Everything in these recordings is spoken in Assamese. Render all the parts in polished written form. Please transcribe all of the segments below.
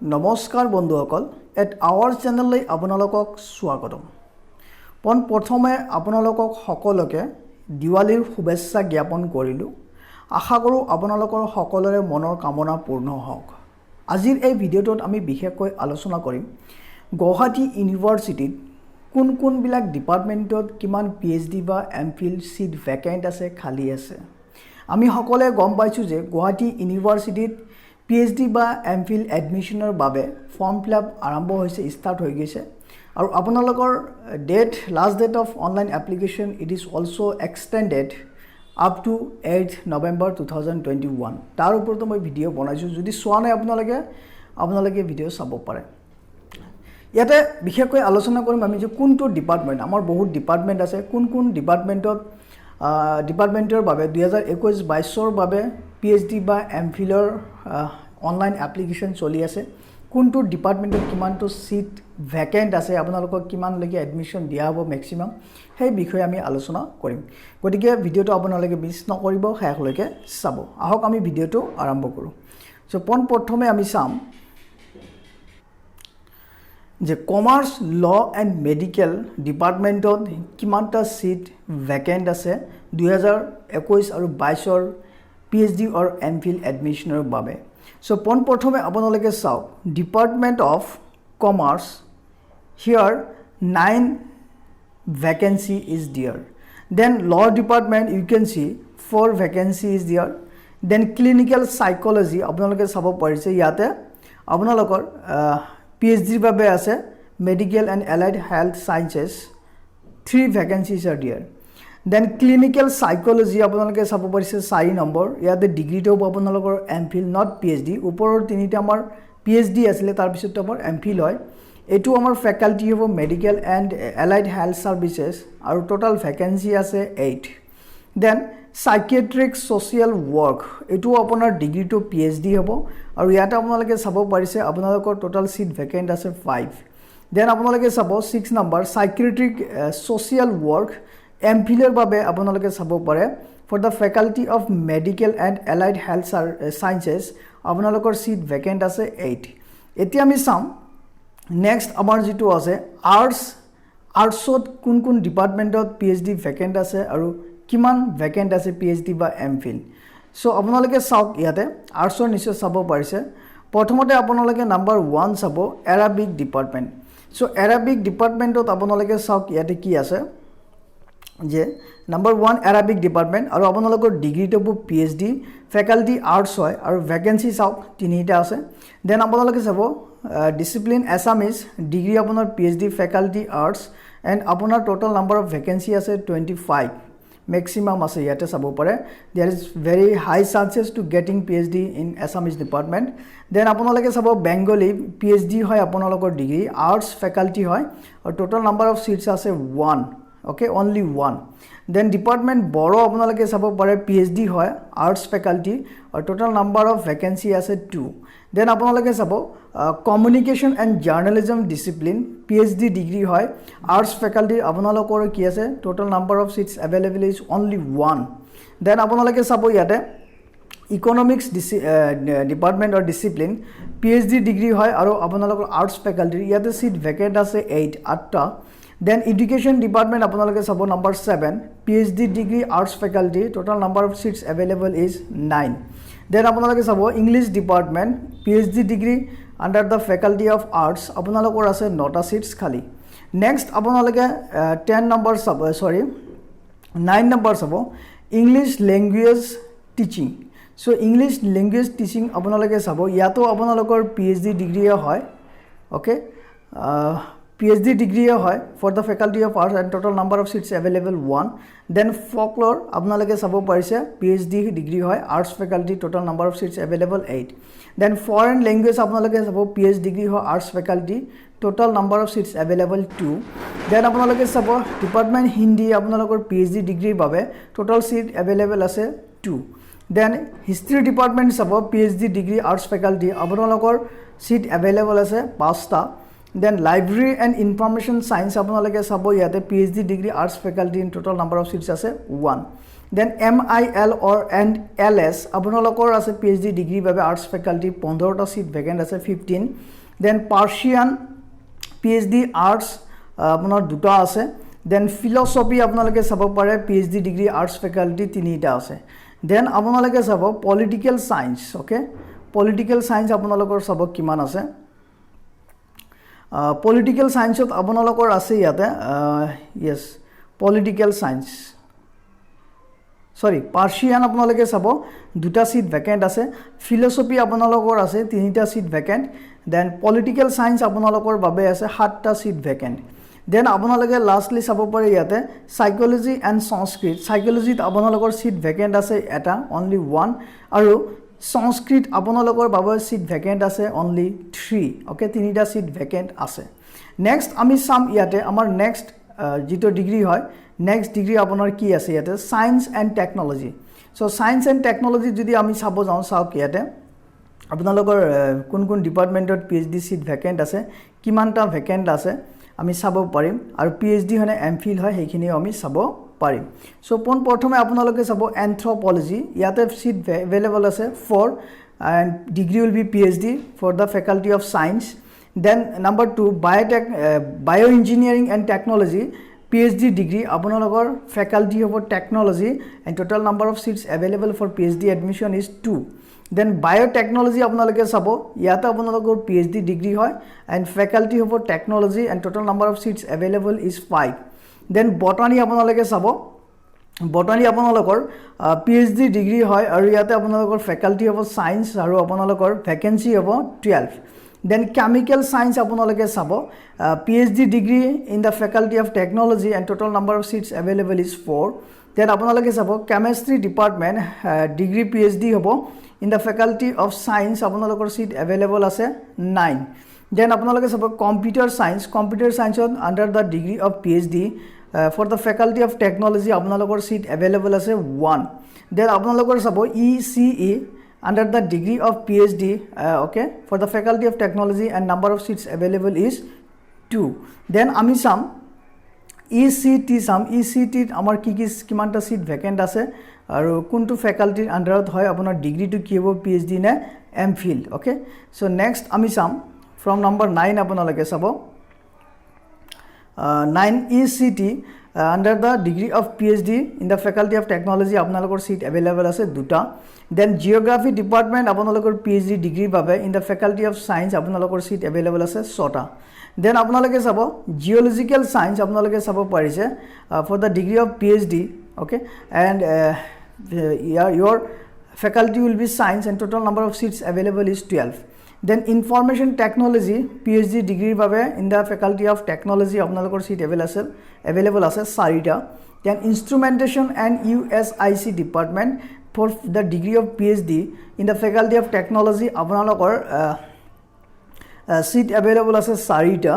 নমস্কাৰ বন্ধুসকল এট আৱাৰ চেনেললৈ আপোনালোকক স্বাগতম প্ৰথমে আপোনালোকক সকলোকে দিৱালীৰ শুভেচ্ছা জ্ঞাপন কৰিলোঁ আশা কৰোঁ আপোনালোকৰ সকলোৰে মনৰ কামনা পূৰ্ণ হওক আজিৰ এই ভিডিঅ'টোত আমি বিশেষকৈ আলোচনা কৰিম গুৱাহাটী ইউনিভাৰ্চিটিত কোনবিলাক ডিপাৰ্টমেণ্টত কিমান PhD বা MPhil সিট ভেকেন্ট আছে খালি আছে আমি সকলোৱে গম পাইছোঁ যে গুৱাহাটী ইউনিভাৰ্চিটিত PhD বা MPhil এডমিশনৰ বাবে ফৰ্ম ফিলআপ আৰম্ভ হৈছে স্টাৰ্ট হৈ গৈছে আৰু আপোনালোকৰ last date of online application it is also extended up to 8 November 2021 তাৰ ওপৰত মই ভিডিঅ' বনাইছোঁ যদি চোৱা নাই আপোনালোকে ভিডিঅ' চাব পাৰে ইয়াতে বিশেষকৈ আলোচনা কৰিম আমি যে কোনটো ডিপাৰ্টমেণ্ট আমাৰ বহুত ডিপাৰ্টমেণ্ট আছে কোন ডিপাৰ্টমেণ্টৰ বাবে 2021-22ৰ বাবে PhD বা MPhilৰ অনলাইন এপ্লিকেশন চলি আছে কোনটো ডিপাৰ্টমেণ্টত কিমানটো সিট ভেকেন্ট আছে আপোনালোকক কিমানলৈকে এডমিশন দিয়া হ'ব ম্যাক্সিমাম সেই বিষয়ে আমি আলোচনা কৰিম গতিকে ভিডিঅ'টো আপোনালোকে মিছ নকৰিব শেষলৈকে চাব আহক আমি ভিডিঅ'টো আৰম্ভ কৰোঁ সো প্ৰথমে আমি চাম যে কমাৰ্চ ল এণ্ড মেডিকেল ডিপাৰ্টমেণ্টত কিমানটা সিট ভেকেন্ট আছে 2021 আৰু 22ৰ PhD or MPhil admissioner বাবে so প্ৰথমে আপোনালোকে চাওক department of commerce here 9 vacancy is there then law department you can see 4 vacancy is there then clinical psychology আপোনালোকে চাব পাৰিছে ইয়াতে আপোনালোকৰ PhD বাবে আছে medical and allied health sciences 3 vacancies are there then clinical psychology আপোনালোকে চাব পাৰিছে 4 নম্বৰ ইয়াতে ডিগ্ৰীটো আপোনালোকৰ MPhil not PhD ওপৰৰ তিনিটা আমাৰ PhD আছিল তাৰ পিছত আমাৰ MPhil হয় এটো আমাৰ ফেকাল্টি হ'ব মেডিকেল এণ্ড এলাইড হেলথ সাৰ্ভিসেস আৰু টোটাল ভ্যাকেন্সি আছে 8 then psychiatric social work এটো আপোনাৰ ডিগ্ৰীটো PhD হ'ব আৰু ইয়াতে আপোনালোকে চাব পাৰিছে আপোনালোকৰ টোটাল সিট ভ্যাকেন্ট আছে 5 then আপোনালোকে চাব 6 নম্বৰ psychiatric social work MPhilৰ বাবে আপোনালোকে চাব পাৰে for the faculty of medical and allied health sciences আপোনালোকৰ সিট ভ্যাকেন্ট আছে 8 এতিয়া আমি চাম নেক্সট আমাৰ যেটো আছে আৰ্টছত কোন ডিপাৰ্টমেণ্টত PhD ভ্যাকেন্ট আছে আৰু কিমান ভ্যাকেন্ট আছে PhD বা MPhil সো আপোনালোকে চাওক ইয়াতে আৰ্টছৰ নিশ্চয় চাব পাৰিছে প্ৰথমতে আপোনালোকে নাম্বাৰ 1 চাব এৰাবিক ডিপাৰ্টমেণ্ট সো এৰাবিক ডিপাৰ্টমেণ্টত আপোনালোকে চাওক ইয়াতে কি আছে যে নাম্বাৰ 1 এৰাবিক ডিপাৰ্টমেণ্ট আৰু আপোনালোকৰ ডিগ্ৰীটো PhD ফেকাল্টি আৰ্টছ হয় আৰু ভ্যাকেন্সি চাওক তিনিটা আছে দেন আপোনালোকে চাব ডিসিপ্লিন এছামিজ ডিগ্ৰী আপোনাৰ PhD ফেকাল্টি আৰ্টছ এণ্ড আপোনাৰ টোটাল নাম্বাৰ অফ ভ্যাকেন্সি আছে 25 ম্যাক্সিমাম আছে ইয়াতে চাব পাৰে there is very high chances to getting PhD in Assamese department then আপোনালোকে চাব বেংগলী PhD হয় আপোনালোকৰ ডিগ্ৰী আৰ্টছ ফেকাল্টি হয় আৰু টোটাল নাম্বাৰ অফ সিটস আছে 1 okay only 1 then department boro আপোনালোকে চাব পাৰে PhD হয় arts faculty or total number of vacancy আছে 2 then আপোনালোকে চাব communication and journalism discipline PhD degree হয় arts faculty আপোনালোকৰ কি আছে total number of seats available is only 1 then আপোনালোকে চাব ইয়াতে economics department or discipline PhD degree হয় আৰু আপোনালোকৰ arts faculty ইয়াতে seat vacant আছে 8টা then education department আপোনালোকে চাব number 7 PhD degree arts faculty total number of seats available is 9 then আপোনালোকে চাব english department PhD degree under the faculty of arts আপোনালোকৰ আছে 9টা seats খালি next আপোনালোকে 10 number চাব 9 number চাব english language teaching so english language teaching আপোনালোকে চাব ইয়াতো আপোনালোকৰ PhD degree হয় okay PhD degree হয় for the faculty of arts and total number of seats available 1 then folklore আপোনালোকে চাব পাৰিছে PhD degree হয় arts faculty total number of seats available 8 then foreign language আপোনালোকে চাব PhD degree হয় arts faculty total number of seats available 2 then আপোনালোকে চাব department hindi আপোনালোকৰ PhD degree বাবে total seat available আছে 2 then history department চাব PhD degree arts faculty আপোনালোকৰ seat available আছে 5টা then library and information science আপোনালোকে চাব ইয়াতে PhD degree arts faculty in total number of seats আছে 1 then MIL or and LS আপোনালোকৰ আছে PhD ডিগ্ৰী বাবে আৰ্টছ ফেকাল্টি 15টা সিট ভেকেন্ট আছে 15 দেন পাৰ্চিয়ান PhD আৰ্টছ আপোনাৰ দুটা আছে দেন ফিলসফি আপোনালোকে চাব পাৰে PhD ডিগ্ৰী আৰ্টছ ফেকাল্টি 3টা আছে দেন আপোনালোকে চাব political science okay political science আপোনালোকৰ চাব কিমান আছে পলিটিক্যাল সায়েন্সত আপোনালোকৰ আছে ইয়াতে ইয়েস পলিটিক্যাল সায়েন্স সৰি পাৰ্সিয়ান আপোনালোকে চাব দুটা সিট ভ্যাকেন্ট আছে ফিলসফি আপোনালোকৰ আছে 3টা seat vacant then political science আপোনালোকৰ বাবে আছে 7টা সিট ভ্যাকেন্ট দেন আপোনালোকে লাস্টলি চাব পাৰে ইয়াতে সাইকোলজি এন্ড সংস্কৃত সাইকোলজিত আপোনালোকৰ সিট ভ্যাকেন্ট আছে এটা অনলি 1 আৰু সংস্কৃত আপোনালোকৰ বাবে সিট ভ্যাকেন্ট আছে অনলি 3 ওকে 3টা সিট ভ্যাকেন্ট আছে নেক্সট আমি সাম ইয়াতে আমাৰ নেক্সট যেটো ডিগ্ৰী হয় নেক্সট ডিগ্ৰী আপোনাৰ কি আছে ইয়াতে science and technology so science and technology যদি আমি চাব যাওঁ চাওক ইয়াতে আপোনালোকৰ কোন কোন ডিপাৰ্টমেন্টত PhD সিট ভ্যাকেন্ট আছে কিমানটা ভ্যাকেন্ট আছে আমি চাব পাৰিম আৰু PhD হনে MPhil হয় সেইখিনি আমি চাব পাৰিম সো প্ৰথমে আপোনালোকে চাব এন্থ্ৰোপলজি ইয়াতে সিট अवेलेबल আছে 4 and degree will be PhD for the faculty of science then number 2 bioengineering and technology PhD degree আপোনালোকৰ faculty of technology and total number of seats available for PhD admission is 2 then biotechnology আপোনালোকে চাব ইয়াতে আপোনালোকৰ PhD degree হয় and faculty of technology and total number of seats available is 5 then botany আপোনালোকে চাব botany আপোনালোকৰ PhD degree হয় আৰু ইয়াতে আপোনালোকৰ faculty of science আৰু আপোনালোকৰ vacancy হ'ব 12 then chemical science আপোনালোকে চাব PhD degree in the faculty of technology and total number of seats available is 4 then আপোনালোকে চাব chemistry department degree PhD হ'ব in the faculty of science আপোনালোকৰ seat available আছে 9 then আপোনালোকে চাব computer science under the degree of PhD for the faculty of technology আপোনালোকৰ seat available আছে 1 then আপোনালোকৰ চাব ECE under the degree of PhD okay for the faculty of technology and number of seats available is 2 then আমি চাম ECT আমাৰ কি কিমানটা সিট ভ্যাকেন্ট আছে আৰু কোনটো ফেকাল্টিৰ আন্ডাৰত হয় আপোনাৰ ডিগ্ৰীটো কি হ'ব PhD নে MPhil okay so next আমি চাম from number 9 আপোনালোকে চাব 9 ECT under the degree of PhD in the faculty of technology আপোনালোকৰ seat available আছে দুটা then geography department আপোনালোকৰ PhD degree বাবে in the faculty of science আপোনালোকৰ seat available আছে 6টা then আপোনালোকে চাব geological science আপোনালোকে চাব পাৰিছে for the degree of PhD okay and your faculty will be science and total number of seats available is 12 then information technology PhD degree বাবে in the faculty of technology আপোনালোকৰ seat available আছে 4টা then instrumentation and USIC department for the degree of PhD in the faculty of technology আপোনালোকৰ seat available আছে 4টা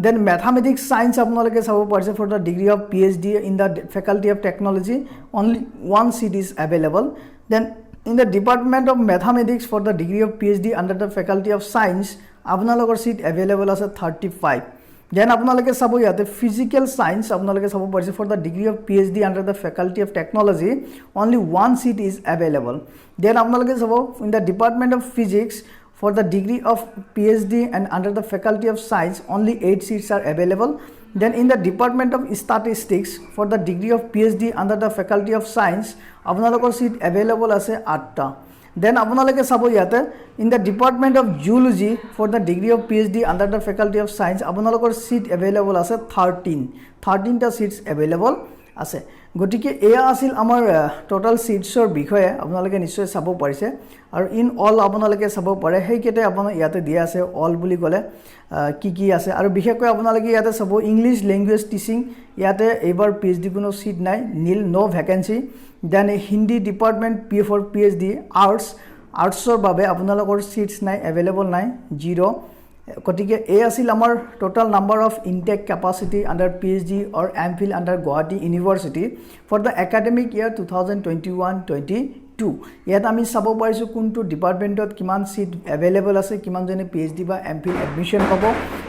then mathematics science আপোনালোকে চাব পাৰিছে for the degree of PhD in the faculty of technology only 1 seat is available then in the department of mathematics for the degree of PhD under the faculty of science আপোনালোকৰ seat available আছে 35 then আপোনালোকে চাব ইয়াতে physical science আপোনালোকে চাব পাৰিছে for the degree of PhD under the faculty of technology only 1 seat is available then আপোনালোকে চাব in the department of physics for the degree of PhD and under the faculty of science only 8 seats are available then in the department of statistics for the degree of PhD under the faculty of science আপোনালোকৰ seat available আছে 8টা then আপোনালোকে চাব ইয়াতে in the department of zoology for the degree of PhD under the faculty of science আপোনালোকৰ seat available আছে 13টা seats available আছে গটিকে এয়া আছিল আমাৰ টোটাল সিটছৰ বিষয়ে আপোনালোকে নিশ্চয় চাব পাৰিছে আৰু ইন অল আপোনালোকে চাব পাৰে হেইকেতে আপোনাৰ ইয়াতে দিয়া আছে অল বুলি ক'লে কি আছে আৰু বিশেষকৈ আপোনালোকে ইয়াতে চাব ইংলিশ ল্যাঙ্গুৱেজ টিচিং ইয়াতে এবাৰ PhD কোনো সিট নাই nil no vacancy then Hindi department for PhD আৰ্টছৰ বাবে আপোনালোকৰ সিটছ নাই अवेलेबल নাই 0 গটিকে এই আছিল আমাৰ total number of intake capacity under PhD or MPhil under Guwahati university for the academic year 2021-22 ইয়াত আমি চাব পাৰিছো কোনটো ডিপাৰ্টমেন্টত কিমান সিট अवेलेबल আছে কিমান জনে PhD বা MPhil এডমিশন পাব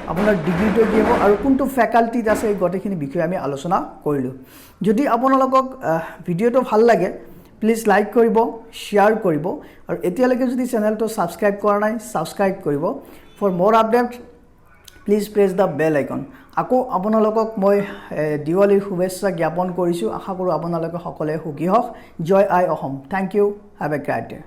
আপোনাৰ ডিগ্ৰীটো কি হ'ব আৰু কোনটো ফেকাল্টিত আছে এই গোটেইখিনি বিষয়ে আমি আলোচনা কৰিলোঁ যদি আপোনালোকক ভিডিঅ'টো ভাল লাগে প্লিজ লাইক কৰিব শ্বেয়াৰ কৰিব আৰু এতিয়ালৈকে যদি চেনেলটো ছাবস্ক্ৰাইব কৰা নাই ছাবস্ক্ৰাইব কৰিব for more update please press the bell icon আকৌ আপোনালোকক মই দিৱালীৰ শুভেচ্ছা জ্ঞাপন কৰিছোঁ আশা কৰোঁ আপোনালোকে সকলোৱে সুখী হওক জয় আই Assam thank you have a great day